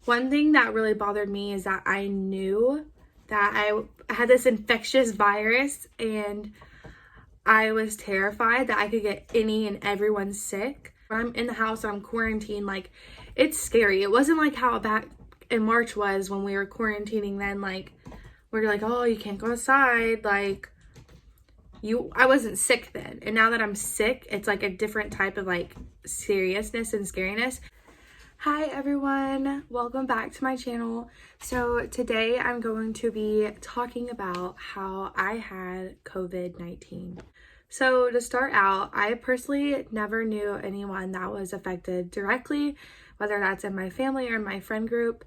One thing that really bothered me is that I knew that I had this infectious virus, and I was terrified that I could get any and everyone sick. When I'm in the house and I'm quarantined, like, it's scary. It wasn't like how back in March was when we were quarantining then, like, we're like, oh, you can't go outside, like, I wasn't sick then. And now that I'm sick, it's like a different type of like seriousness and scariness. Hi everyone, welcome back to my channel. So today I'm going to be talking about how I had COVID-19. So to start out, I personally never knew anyone that was affected directly, whether that's in my family or in my friend group.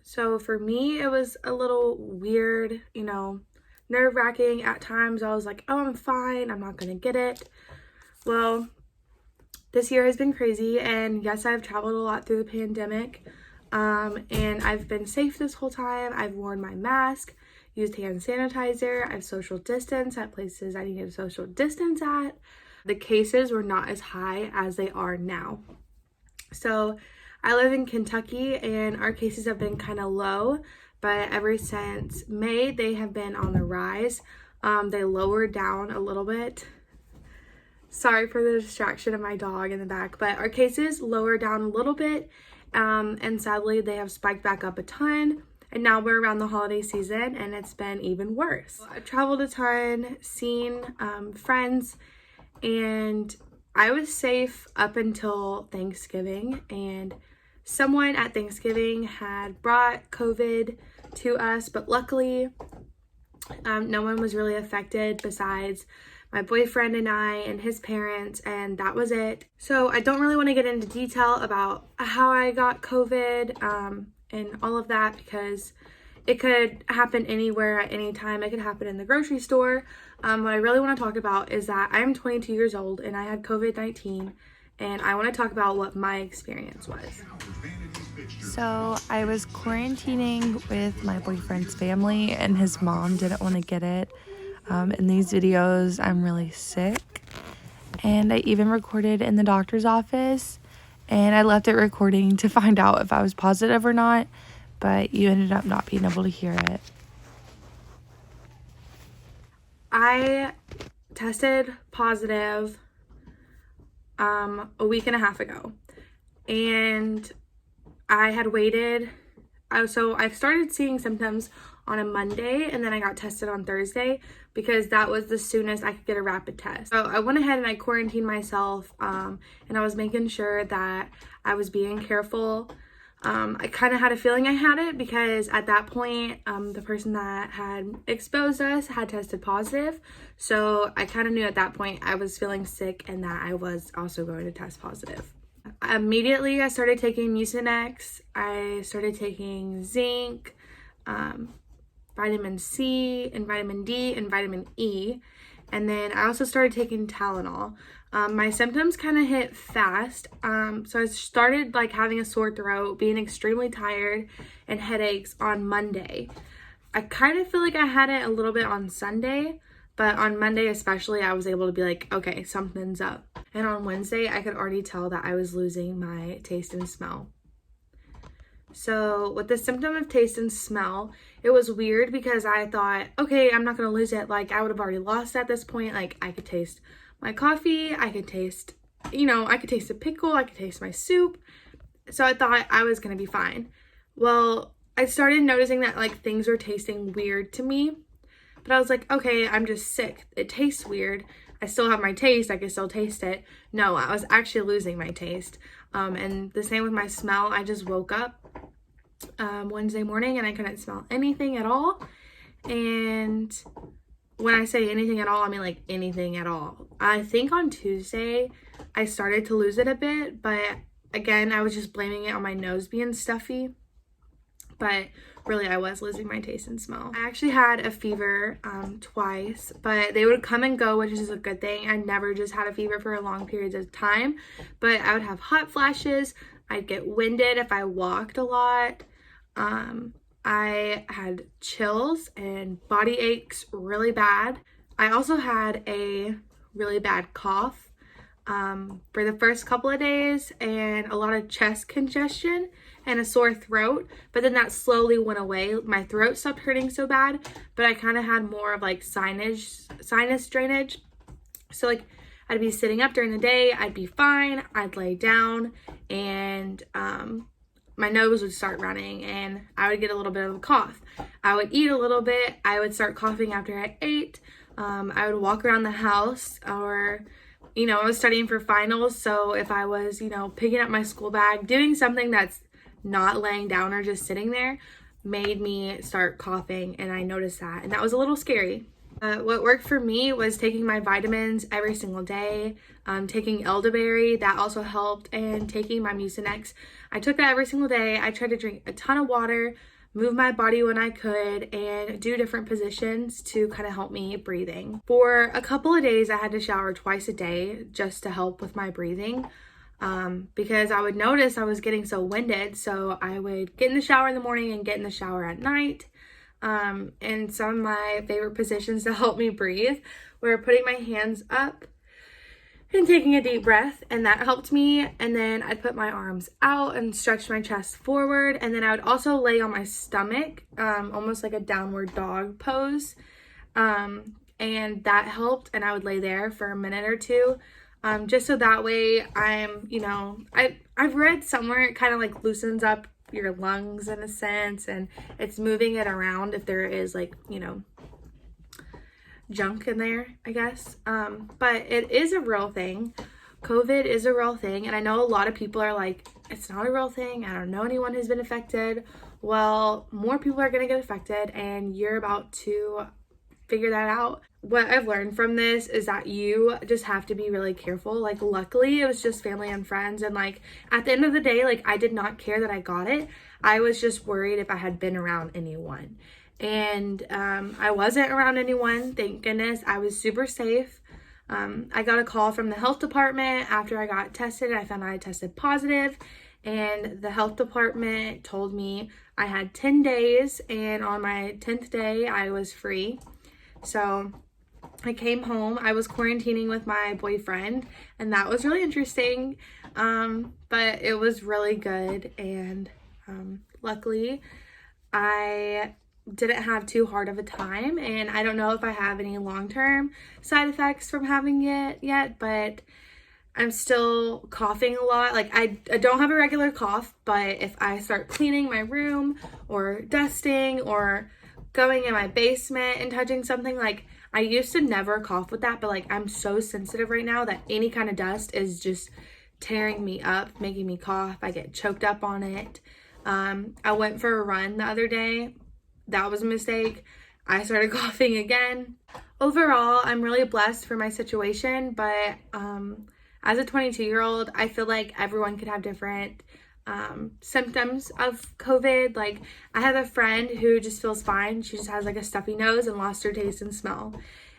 So for me, it was a little weird, nerve-wracking at times. I was like, oh, I'm fine, I'm not gonna get it. Well, this year has been crazy, and yes, I've traveled a lot through the pandemic, and I've been safe this whole time. I've worn my mask, used hand sanitizer, I've social distanced at places I needed to social distance at. The cases were not as high as they are now. So I live in Kentucky, and our cases have been kind of low, but ever since May, they have been on the rise. They lowered down a little bit. Sorry for the distraction of my dog in the back, but our cases lowered down a little bit, and sadly, they have spiked back up a ton, and now we're around the holiday season, and it's been even worse. I've traveled a ton, seen friends, and I was safe up until Thanksgiving, and someone at Thanksgiving had brought COVID to us, but luckily no one was really affected besides my boyfriend and I and his parents, and that was it. So I don't really want to get into detail about how I got COVID and all of that, because it could happen anywhere at any time. It could happen in the grocery store. What I really want to talk about is that I'm 22 years old and I had COVID-19, and I want to talk about what my experience was. So I was quarantining with my boyfriend's family, and his mom didn't want to get it. In these videos, I'm really sick, and I even recorded in the doctor's office, and I left it recording to find out if I was positive or not, but you ended up not being able to hear it. I tested positive a week and a half ago, and I had waited. So I started seeing symptoms on a Monday, and then I got tested on Thursday because that was the soonest I could get a rapid test. So I went ahead and I quarantined myself, and I was making sure that I was being careful. I kind of had a feeling I had it because at that point, the person that had exposed us had tested positive. So I kind of knew at that point I was feeling sick and that I was also going to test positive. Immediately, I started taking Mucinex. I started taking zinc, vitamin C, and vitamin D, and vitamin E. And then I also started taking Tylenol. My symptoms kind of hit fast. So I started like having a sore throat, being extremely tired, and headaches on Monday. I kind of feel like I had it a little bit on Sunday, but on Monday especially, I was able to be like, okay, something's up. And on Wednesday, I could already tell that I was losing my taste and smell. So with the symptom of taste and smell, it was weird because I thought, okay, I'm not going to lose it. Like, I would have already lost at this point. Like, I could taste my coffee. I could taste, I could taste a pickle. I could taste my soup. So I thought I was going to be fine. Well, I started noticing that like things were tasting weird to me. But I was like, okay, I'm just sick. It tastes weird. I still have my taste. I can still taste it. No, I was actually losing my taste. And the same with my smell. I just woke up Wednesday morning and I couldn't smell anything at all. And when I say anything at all, I mean like anything at all. I think on Tuesday I started to lose it a bit, but again, I was just blaming it on my nose being stuffy. But really, I was losing my taste and smell. I actually had a fever twice, but they would come and go, which is a good thing. I never just had a fever for a long periods of time, but I would have hot flashes. I'd get winded if I walked a lot. I had chills and body aches really bad. I also had a really bad cough for the first couple of days, and a lot of chest congestion. and a sore throat, but then that slowly went away. My throat stopped hurting so bad, but I kind of had more of like sinus drainage. So like I'd be sitting up during the day, I'd be fine, I'd lay down, and my nose would start running and I would get a little bit of a cough. I would eat a little bit, I would start coughing after I ate. I would walk around the house, or I was studying for finals, so if I was, picking up my school bag, doing something that's not laying down or just sitting there, made me start coughing, and I noticed that, and that was a little scary. What worked for me was taking my vitamins every single day, taking elderberry, that also helped, and taking my Mucinex. I took that every single day. I tried to drink a ton of water, move my body when I could, and do different positions to kind of help me breathing. For a couple of days, I had to shower twice a day just to help with my breathing, because I would notice I was getting so winded. So I would get in the shower in the morning and get in the shower at night. And some of my favorite positions to help me breathe were putting my hands up and taking a deep breath, and that helped me. And then I'd put my arms out and stretch my chest forward, and then I would also lay on my stomach, almost like a downward dog pose, and that helped. And I would lay there for a minute or two, just so that way I've read somewhere it kind of like loosens up your lungs in a sense, and it's moving it around if there is like junk in there, I guess. But it is a real thing. COVID is a real thing, and I know a lot of people are like, it's not a real thing, I don't know anyone who's been affected. Well, more people are going to get affected, and you're about to figure that out. What I've learned from this is that you just have to be really careful. Like, luckily it was just family and friends, and like at the end of the day, like I did not care that I got it. I was just worried if I had been around anyone, and I wasn't around anyone, thank goodness. I was super safe. I got a call from the health department after I got tested. I found out I tested positive, and the health department told me I had 10 days, and on my 10th day I was free. So I came home. I was quarantining with my boyfriend, and that was really interesting, but it was really good. And luckily I didn't have too hard of a time, and I don't know if I have any long-term side effects from having it yet, but I'm still coughing a lot. Like I don't have a regular cough, but if I start cleaning my room or dusting or going in my basement and touching something, like I used to never cough with that, but like I'm so sensitive right now that any kind of dust is just tearing me up, making me cough. I get choked up on it. I went for a run the other day. That was a mistake. I started coughing again. Overall, I'm really blessed for my situation, but as a 22-year-old, I feel like everyone could have different symptoms of COVID. Like I have a friend who just feels fine. She just has like a stuffy nose and lost her taste and smell.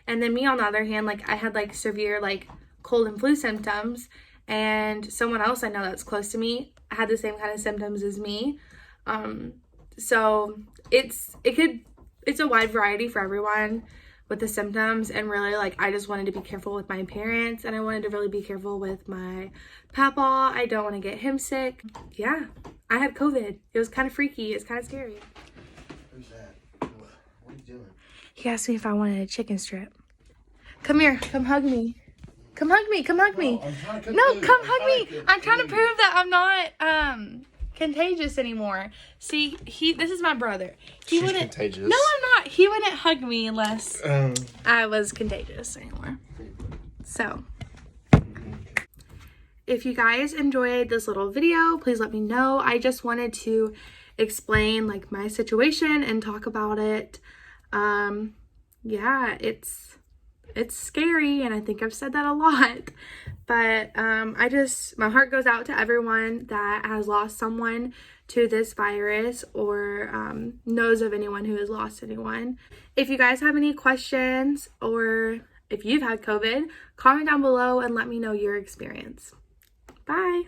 And then me, on the other hand, like I had like severe like cold and flu symptoms, and someone else I know that's close to me had the same kind of symptoms as me. So it's a wide variety for everyone with the symptoms, and really like I just wanted to be careful with my parents, and I wanted to really be careful with my papa. I don't want to get him sick. Yeah, I had COVID. It was kind of freaky. It's kind of scary. Who's that? What are you doing? He asked me if I wanted a chicken strip. Come here, come hug me. Come hug me, come hug me. No, come hug me. I'm trying to prove that I'm not contagious anymore. See, this is my brother. She's contagious. No, I'm not. He wouldn't hug me unless I was contagious anymore. So if you guys enjoyed this little video, please let me know. I just wanted to explain like my situation and talk about it. Yeah, it's scary, and I think I've said that a lot, but my heart goes out to everyone that has lost someone to this virus, or knows of anyone who has lost anyone. If you guys have any questions, or if you've had COVID, comment down below and let me know your experience. Bye.